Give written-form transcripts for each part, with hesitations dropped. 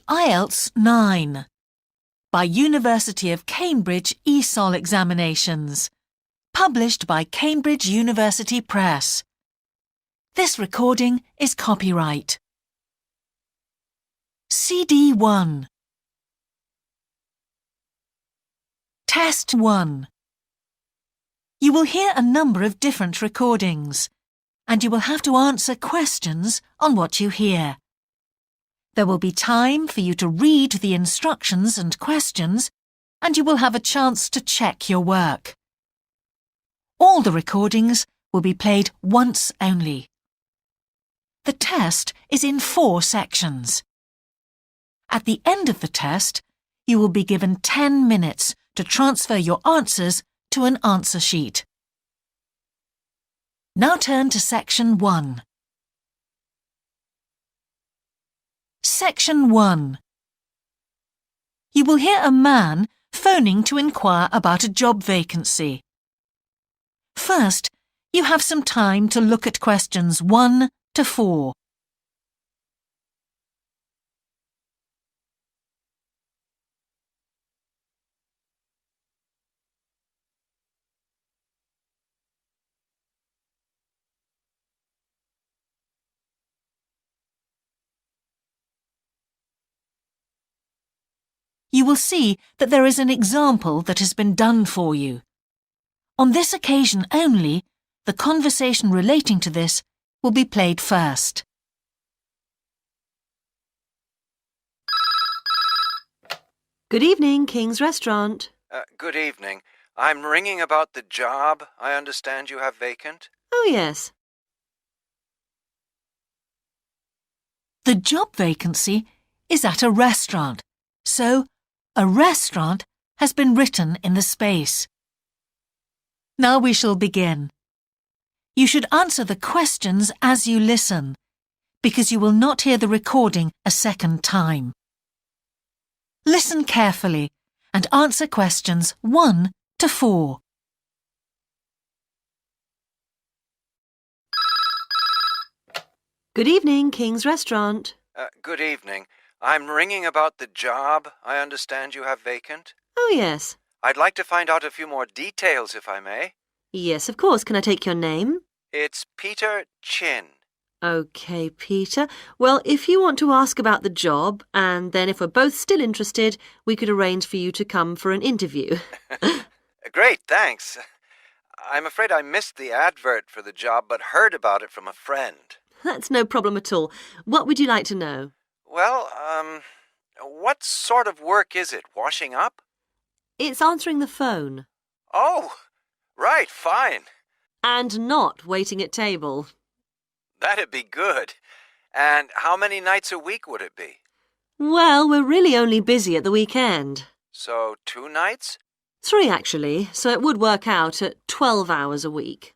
IELTS 9 by University of Cambridge ESOL examinations, published by Cambridge University Press. This recording is copyright. CD1 Test 1. You will hear a number of different recordings, and you will have to answer questions on what you hear. There will be time for you to read the instructions and questions, and you will have a chance to check your work. All the recordings will be played once only. The test is in 4 sections. At the end of the test, you will be given 10 minutes to transfer your answers to an answer sheet. Now turn to Section 1. Section 1. You will hear a man phoning to inquire about a job vacancy. First, you have some time to look at questions 1 to 4. You will see that there is an example that has been done for you. On this occasion only, the conversation relating to this will be played first. Good evening, King's Restaurant. Good evening. I'm ringing about the job I understand you have vacant. Oh, yes. The job vacancy is at a restaurant, so a restaurant has been written in the space. Now we shall begin. You should answer the questions as you listen, because you will not hear the recording a second time. Listen carefully and answer questions 1 to 4. Good evening, King's Restaurant. Good evening. I'm ringing about the job I understand you have vacant. Oh, yes. I'd like to find out a few more details, if I may. Yes, of course. Can I take your name? It's Peter Chin. OK, Peter. Well, if you want to ask about the job, and then if we're both still interested, we could arrange for you to come for an interview. Great, thanks. I'm afraid I missed the advert for the job, but heard about it from a friend. That's no problem at all. What would you like to know? Well, what sort of work is it? Washing up? It's answering the phone. Oh, right, fine. And not waiting at table. That'd be good. And how many nights a week would it be? Well, we're really only busy at the weekend. So 2 nights? 3, actually, so it would work out at 12 hours a week.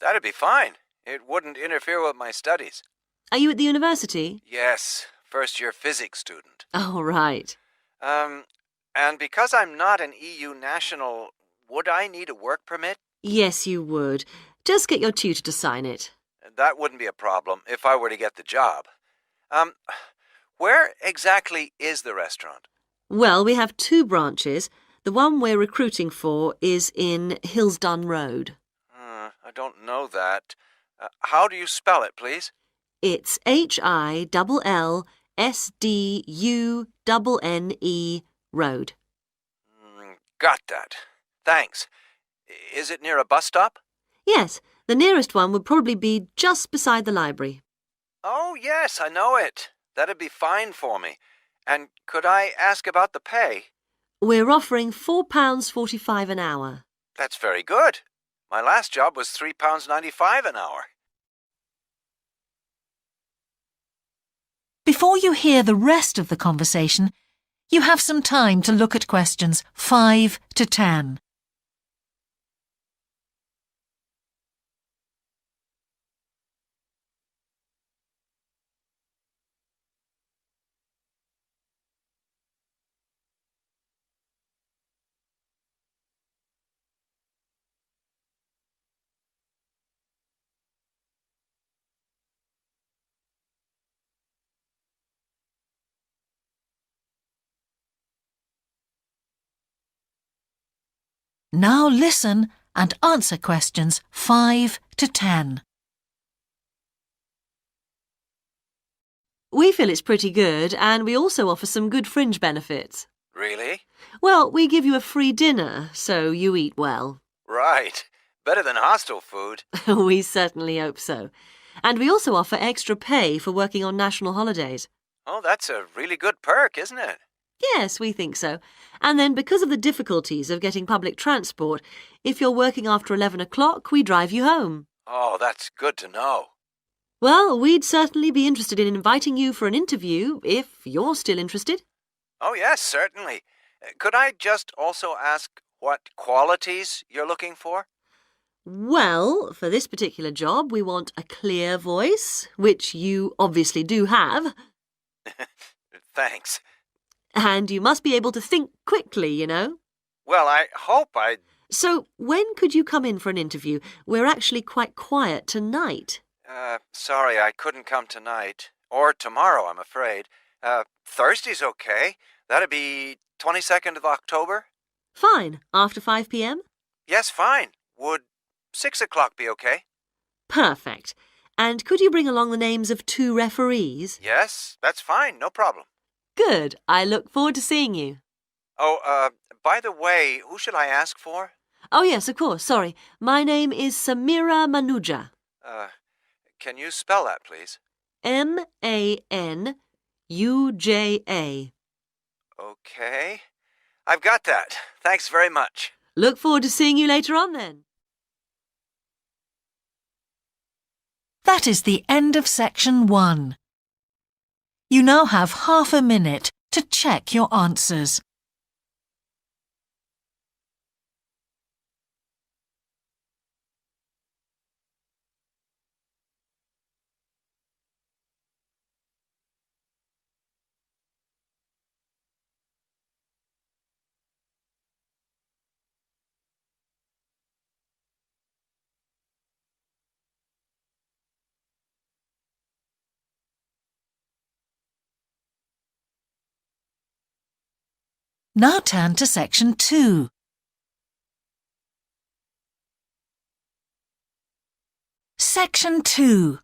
That'd be fine. It wouldn't interfere with my studies. Are you at the university? Yes, first-year physics student. Oh, right. And because I'm not an EU national, would I need a work permit? Yes, you would. Just get your tutor to sign it. That wouldn't be a problem if I were to get the job. Where exactly is the restaurant? Well, we have 2 branches. The one we're recruiting for is in Hillsdon Road. I don't know that. How do you spell it, please? It's HILLSDUNNE Road. Got that. Thanks. Is it near a bus stop? Yes, the nearest one would probably be just beside the library. Oh, yes, I know it. That'd be fine for me. And could I ask about the pay? We're offering £4.45 an hour. That's very good. My last job was £3.95 an hour. Before you hear the rest of the conversation, you have some time to look at questions 5 to 10. Now listen and answer questions 5 to 10. We feel it's pretty good, and we also offer some good fringe benefits. Really? Well, we give you a free dinner, so you eat well. Right. Better than hostel food. We certainly hope so. And we also offer extra pay for working on national holidays. Oh, that's a really good perk, isn't it? Yes, we think so. And then because of the difficulties of getting public transport, if you're working after 11 o'clock, we drive you home. Oh, that's good to know. Well, we'd certainly be interested in inviting you for an interview, if you're still interested. Oh, yes, certainly. Could I just also ask what qualities you're looking for? Well, for this particular job, we want a clear voice, which you obviously do have. Thanks. And you must be able to think quickly, you know. Well, I hope I... So, when could you come in for an interview? We're actually quite quiet tonight. Sorry, I couldn't come tonight. Or tomorrow, I'm afraid. Thursday's okay. That'd be 22nd of October? Fine. After 5 p.m.? Yes, fine. Would 6 o'clock be okay? Perfect. And could you bring along the names of 2 referees? Yes, that's fine. No problem. Good. I look forward to seeing you. Oh, by the way, who should I ask for? Oh, yes, of course. Sorry. My name is Samira Manuja. Can you spell that, please? Manuja. Okay. I've got that. Thanks very much. Look forward to seeing you later on then. That is the end of section 1. You now have half a minute to check your answers. Now turn to section 2. Section 2.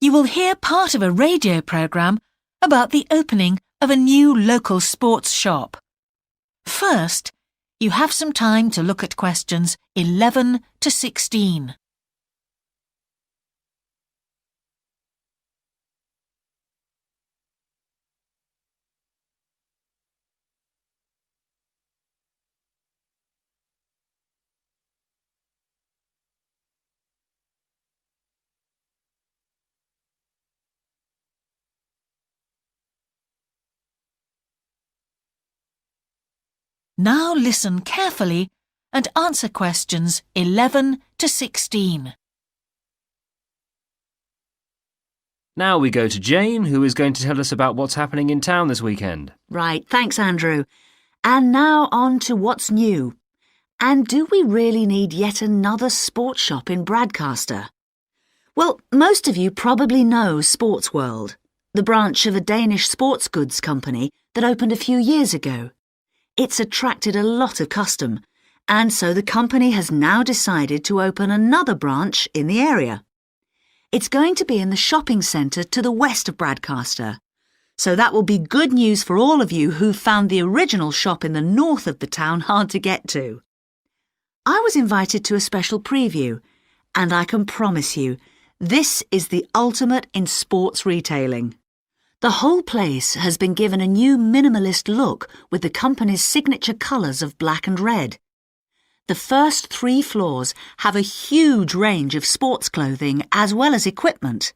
You will hear part of a radio programme about the opening of a new local sports shop. First, you have some time to look at questions 11 to 16. Now listen carefully and answer questions 11 to 16. Now we go to Jane, who is going to tell us about what's happening in town this weekend. Right, thanks, Andrew. And now on to what's new. And do we really need yet another sports shop in Bradcaster? Well, most of you probably know Sports World, the branch of a Danish sports goods company that opened a few years ago. It's attracted a lot of custom, and so the company has now decided to open another branch in the area. It's going to be in the shopping centre to the west of Bradcaster, so that will be good news for all of you who found the original shop in the north of the town hard to get to. I was invited to a special preview, and I can promise you, this is the ultimate in sports retailing. The whole place has been given a new minimalist look with the company's signature colours of black and red. The first 3 floors have a huge range of sports clothing as well as equipment.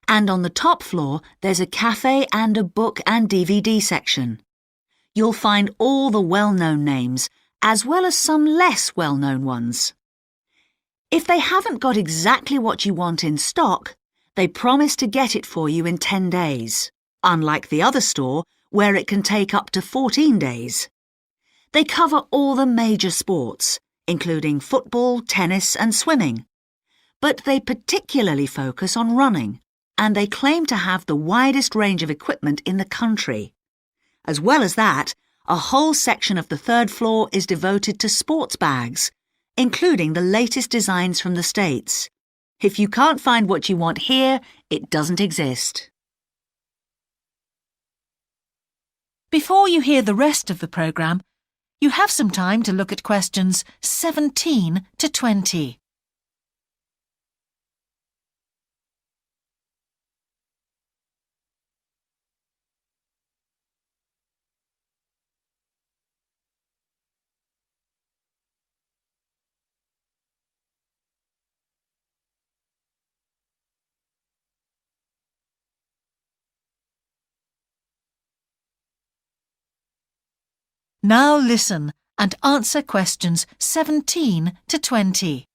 And on the top floor, there's a cafe and a book and DVD section. You'll find all the well-known names, as well as some less well-known ones. If they haven't got exactly what you want in stock, they promise to get it for you in 10 days. Unlike the other store, where it can take up to 14 days. They cover all the major sports, including football, tennis and swimming. But they particularly focus on running, and they claim to have the widest range of equipment in the country. As well as that, a whole section of the third floor is devoted to sports bags, including the latest designs from the States. If you can't find what you want here, it doesn't exist. Before you hear the rest of the programme, you have some time to look at questions 17 to 20. Now listen and answer questions 17 to 20.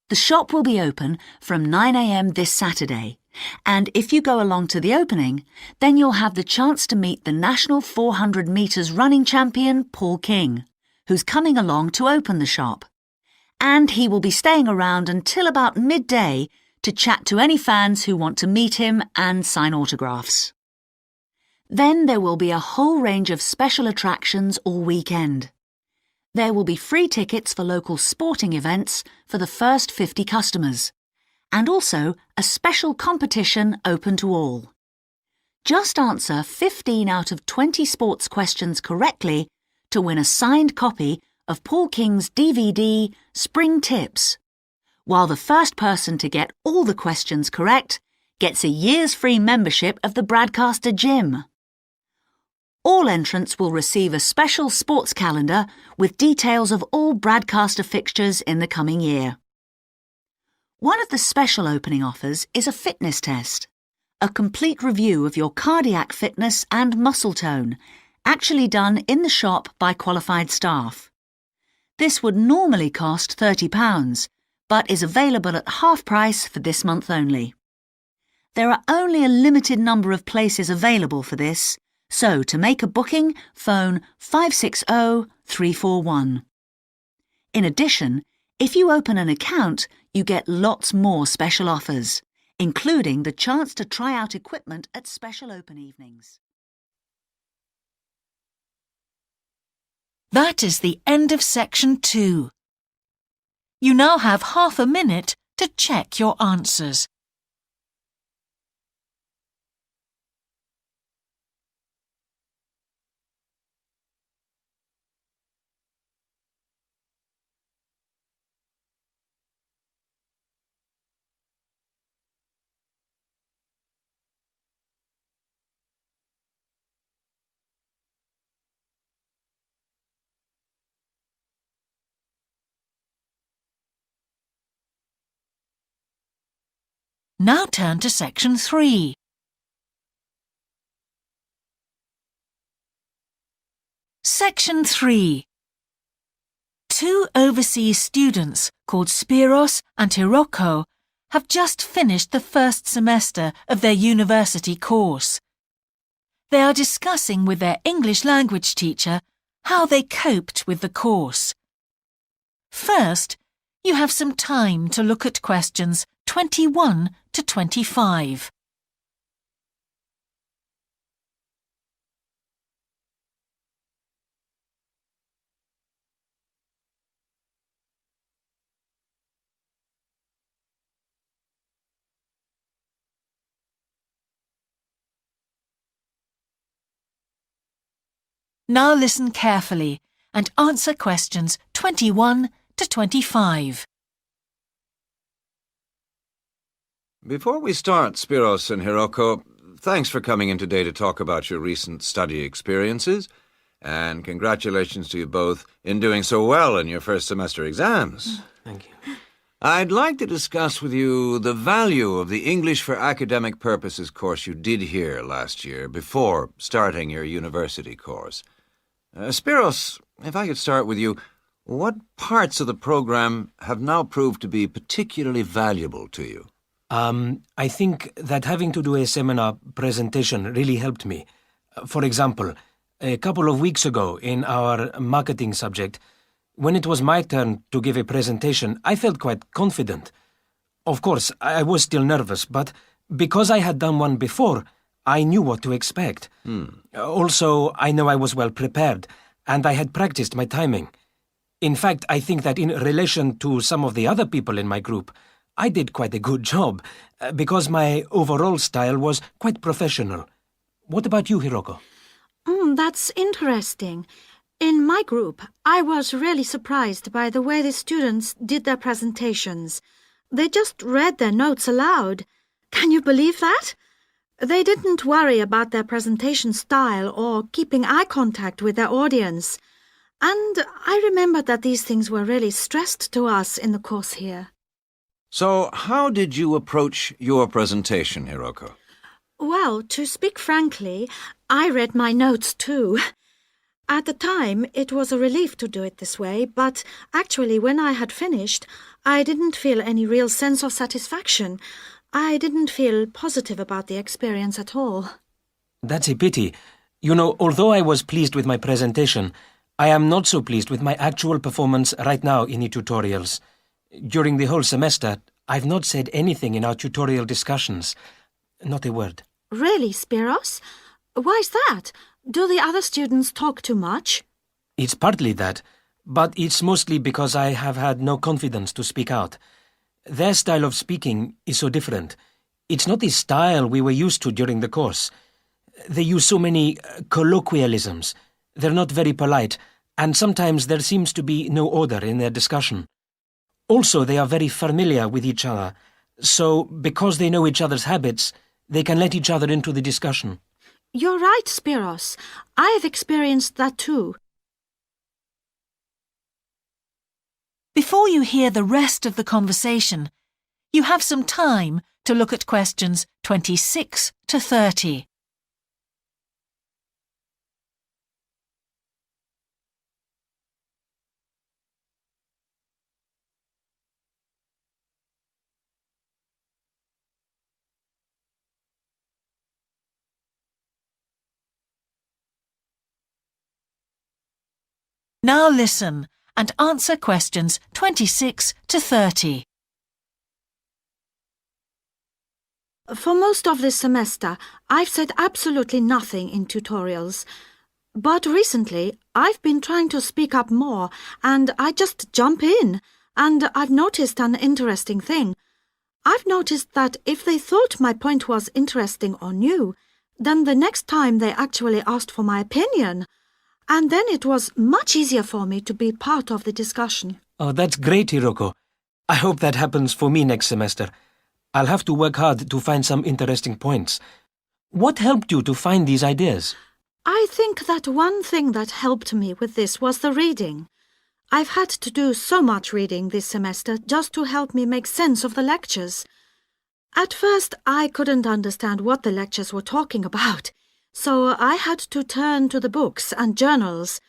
The shop will be open from 9 a.m. this Saturday, and if you go along to the opening, then you'll have the chance to meet the national 400 metres running champion, Paul King, who's coming along to open the shop. And he will be staying around until about midday to chat to any fans who want to meet him and sign autographs. Then there will be a whole range of special attractions all weekend. There will be free tickets for local sporting events for the first 50 customers, and also a special competition open to all. Just answer 15 out of 20 sports questions correctly to win a signed copy of Paul King's DVD, Spring Tips, while the first person to get all the questions correct gets a year's free membership of the Bradcaster Gym. All entrants will receive a special sports calendar with details of all Bradcaster fixtures in the coming year. One of the special opening offers is a fitness test, a complete review of your cardiac fitness and muscle tone, actually done in the shop by qualified staff. This would normally cost £30, but is available at half price for this month only. There are only a limited number of places available for this, so to make a booking, phone 560 341. In addition, if you open an account, you get lots more special offers, including the chance to try out equipment at special open evenings. That is the end of section 2. You now have half a minute to check your answers. Now turn to section 3. Section 3. Two overseas students called Spiros and Hiroko have just finished the first semester of their university course. They are discussing with their English language teacher how they coped with the course. First, you have some time to look at questions 21 to 25. Now listen carefully and answer questions 21 to 25. Before we start, Spiros and Hiroko, thanks for coming in today to talk about your recent study experiences, and congratulations to you both in doing so well in your first semester exams. Thank you. I'd like to discuss with you the value of the English for Academic Purposes course you did here last year before starting your university course. Spiros, if I could start with you, what parts of the program have now proved to be particularly valuable to you? I think that having to do a seminar presentation really helped me. For example, a couple of weeks ago in our marketing subject, when it was my turn to give a presentation, I felt quite confident. Of course, I was still nervous, but because I had done one before, I knew what to expect. Also, I know I was well prepared, and I had practiced my timing. In fact, I think that in relation to some of the other people in my group, I did quite a good job, because my overall style was quite professional. What about you, Hiroko? That's interesting. In my group, I was really surprised by the way the students did their presentations. They just read their notes aloud. Can you believe that? They didn't worry about their presentation style or keeping eye contact with their audience. And I remember that these things were really stressed to us in the course here. So, how did you approach your presentation, Hiroko? Well, to speak frankly, I read my notes too. At the time, it was a relief to do it this way, but actually when I had finished, I didn't feel any real sense of satisfaction. I didn't feel positive about the experience at all. That's a pity. You know, although I was pleased with my presentation, I am not so pleased with my actual performance right now in the tutorials. During the whole semester, I've not said anything in our tutorial discussions. Not a word. Really, Spiros? Why's that? Do the other students talk too much? It's partly that, but it's mostly because I have had no confidence to speak out. Their style of speaking is so different. It's not the style we were used to during the course. They use so many colloquialisms. They're not very polite, and sometimes there seems to be no order in their discussion. Also, they are very familiar with each other, so because they know each other's habits, they can let each other into the discussion. You're right, Spiros. I've experienced that too. Before you hear the rest of the conversation, you have some time to look at questions 26 to 30. Now listen and answer questions 26 to 30. For most of this semester, I've said absolutely nothing in tutorials. But recently, I've been trying to speak up more, and I just jump in, and I've noticed an interesting thing. I've noticed that if they thought my point was interesting or new, then the next time they actually asked for my opinion. And then it was much easier for me to be part of the discussion. Oh, that's great, Hiroko. I hope that happens for me next semester. I'll have to work hard to find some interesting points. What helped you to find these ideas? I think that one thing that helped me with this was the reading. I've had to do so much reading this semester just to help me make sense of the lectures. At first, I couldn't understand what the lectures were talking about, so I had to turn to the books and journals.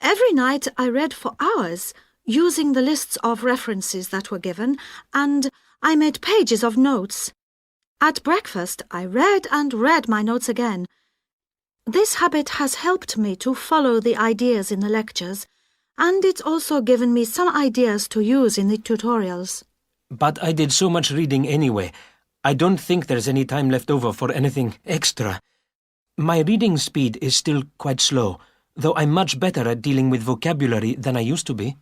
Every night I read for hours, using the lists of references that were given, and I made pages of notes. At breakfast, I read and read my notes again. This habit has helped me to follow the ideas in the lectures, and it's also given me some ideas to use in the tutorials. But I did so much reading anyway. I don't think there's any time left over for anything extra. My reading speed is still quite slow, though I'm much better at dealing with vocabulary than I used to be.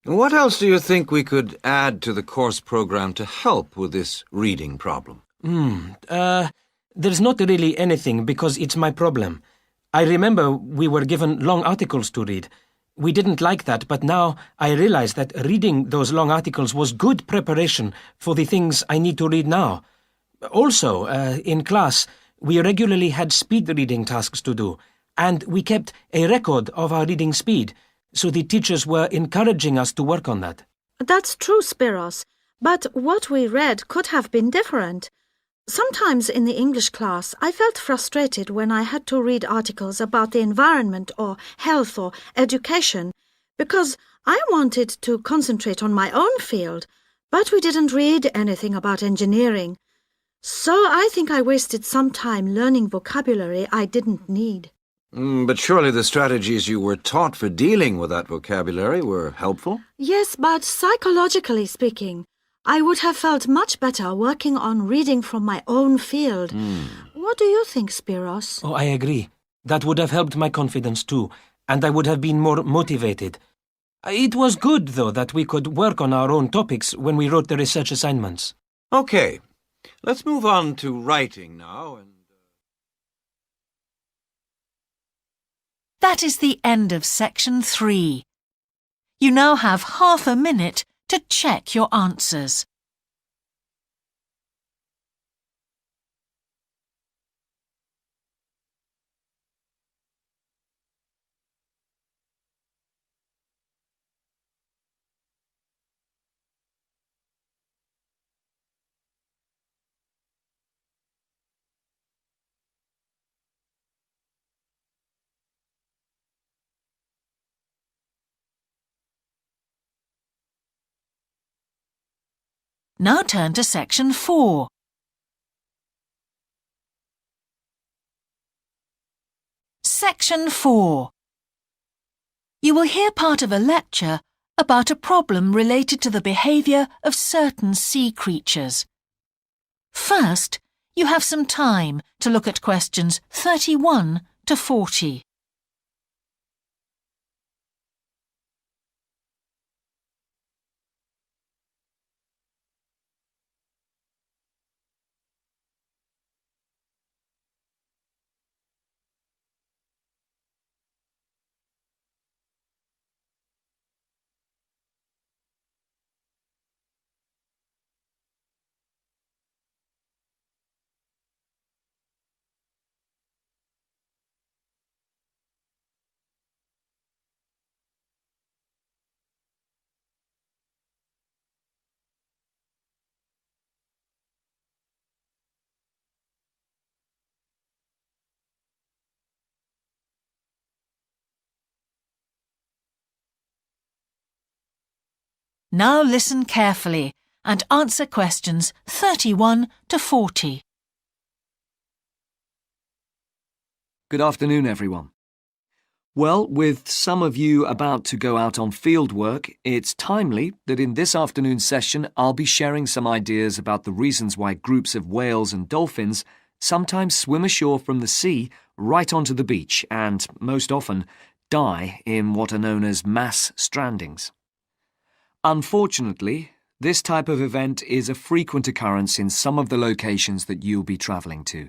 What else do you think we could add to the course program to help with this reading problem? There's not really anything because it's my problem. I remember we were given long articles to read. We didn't like that, but now I realize that reading those long articles was good preparation for the things I need to read now. Also, in class, we regularly had speed reading tasks to do, and we kept a record of our reading speed, so the teachers were encouraging us to work on that. That's true, Spiros, but what we read could have been different. Sometimes in the English class, I felt frustrated when I had to read articles about the environment or health or education, because I wanted to concentrate on my own field, but we didn't read anything about engineering. So I think I wasted some time learning vocabulary I didn't need. But surely the strategies you were taught for dealing with that vocabulary were helpful? Yes, but psychologically speaking, I would have felt much better working on reading from my own field. What do you think, Spiros? Oh, I agree. That would have helped my confidence too, and I would have been more motivated. It was good, though, that we could work on our own topics when we wrote the research assignments. Okay, let's move on to writing now and... That is the end of section 3. You now have half a minute to check your answers. Now turn to section 4. Section 4. You will hear part of a lecture about a problem related to the behaviour of certain sea creatures. First, you have some time to look at questions 31 to 40. Now listen carefully and answer questions 31 to 40. Good afternoon, everyone. Well, with some of you about to go out on field work, it's timely that in this afternoon's session I'll be sharing some ideas about the reasons why groups of whales and dolphins sometimes swim ashore from the sea right onto the beach and, most often, die in what are known as mass strandings. Unfortunately, this type of event is a frequent occurrence in some of the locations that you'll be travelling to,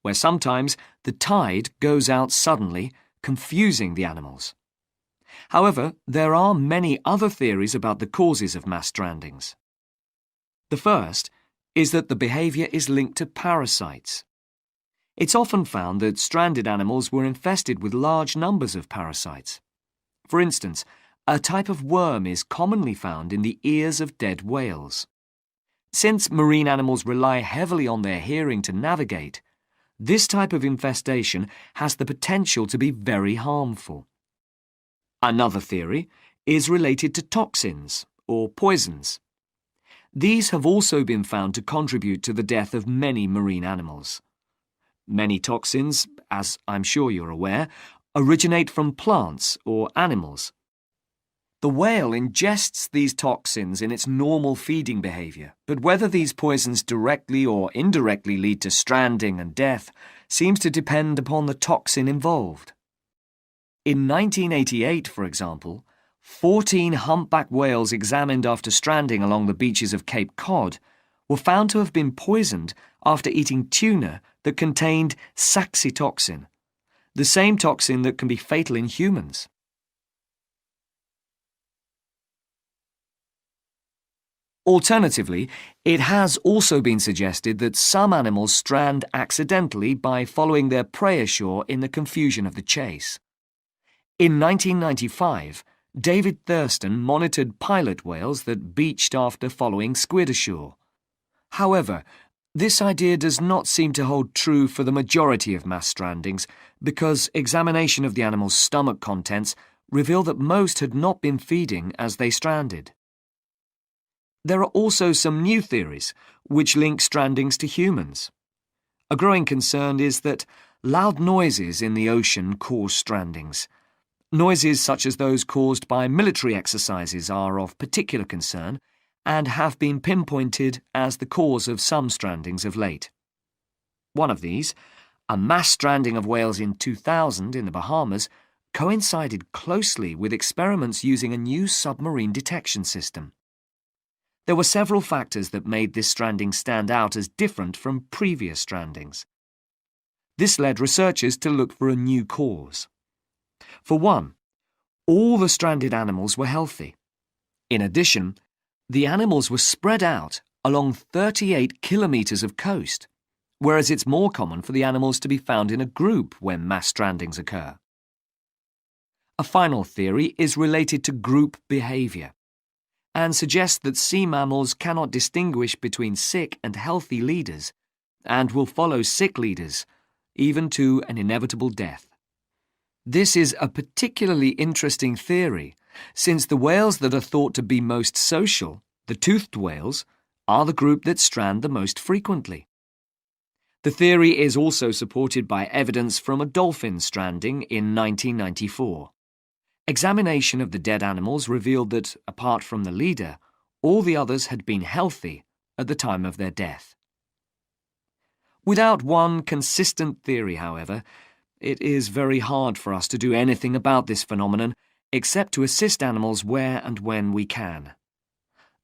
where sometimes the tide goes out suddenly, confusing the animals. However, there are many other theories about the causes of mass strandings. The first is that the behaviour is linked to parasites. It's often found that stranded animals were infested with large numbers of parasites. For instance, a type of worm is commonly found in the ears of dead whales. Since marine animals rely heavily on their hearing to navigate, this type of infestation has the potential to be very harmful. Another theory is related to toxins, or poisons. These have also been found to contribute to the death of many marine animals. Many toxins, as I'm sure you're aware, originate from plants or animals. The whale ingests these toxins in its normal feeding behaviour, but whether these poisons directly or indirectly lead to stranding and death seems to depend upon the toxin involved. In 1988, for example, 14 humpback whales examined after stranding along the beaches of Cape Cod were found to have been poisoned after eating tuna that contained saxitoxin, the same toxin that can be fatal in humans. Alternatively, it has also been suggested that some animals strand accidentally by following their prey ashore in the confusion of the chase. In 1995, David Thurston monitored pilot whales that beached after following squid ashore. However, this idea does not seem to hold true for the majority of mass strandings because examination of the animal's stomach contents revealed that most had not been feeding as they stranded. There are also some new theories which link strandings to humans. A growing concern is that loud noises in the ocean cause strandings. Noises such as those caused by military exercises are of particular concern and have been pinpointed as the cause of some strandings of late. One of these, a mass stranding of whales in 2000 in the Bahamas, coincided closely with experiments using a new submarine detection system. There were several factors that made this stranding stand out as different from previous strandings. This led researchers to look for a new cause. For one, all the stranded animals were healthy. In addition, the animals were spread out along 38 kilometres of coast, whereas it's more common for the animals to be found in a group when mass strandings occur. A final theory is related to group behaviour and suggests that sea mammals cannot distinguish between sick and healthy leaders and will follow sick leaders, even to an inevitable death. This is a particularly interesting theory, since the whales that are thought to be most social, the toothed whales, are the group that strand the most frequently. The theory is also supported by evidence from a dolphin stranding in 1994. Examination of the dead animals revealed that, apart from the leader, all the others had been healthy at the time of their death. Without one consistent theory, however, it is very hard for us to do anything about this phenomenon except to assist animals where and when we can.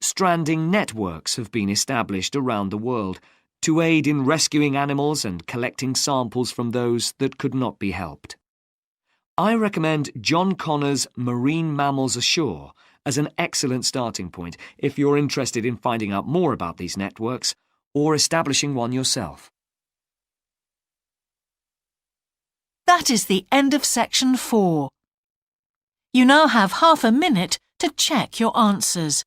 Stranding networks have been established around the world to aid in rescuing animals and collecting samples from those that could not be helped. I recommend John Connor's Marine Mammals Ashore as an excellent starting point if you're interested in finding out more about these networks or establishing one yourself. That is the end of section 4. You now have half a minute to check your answers.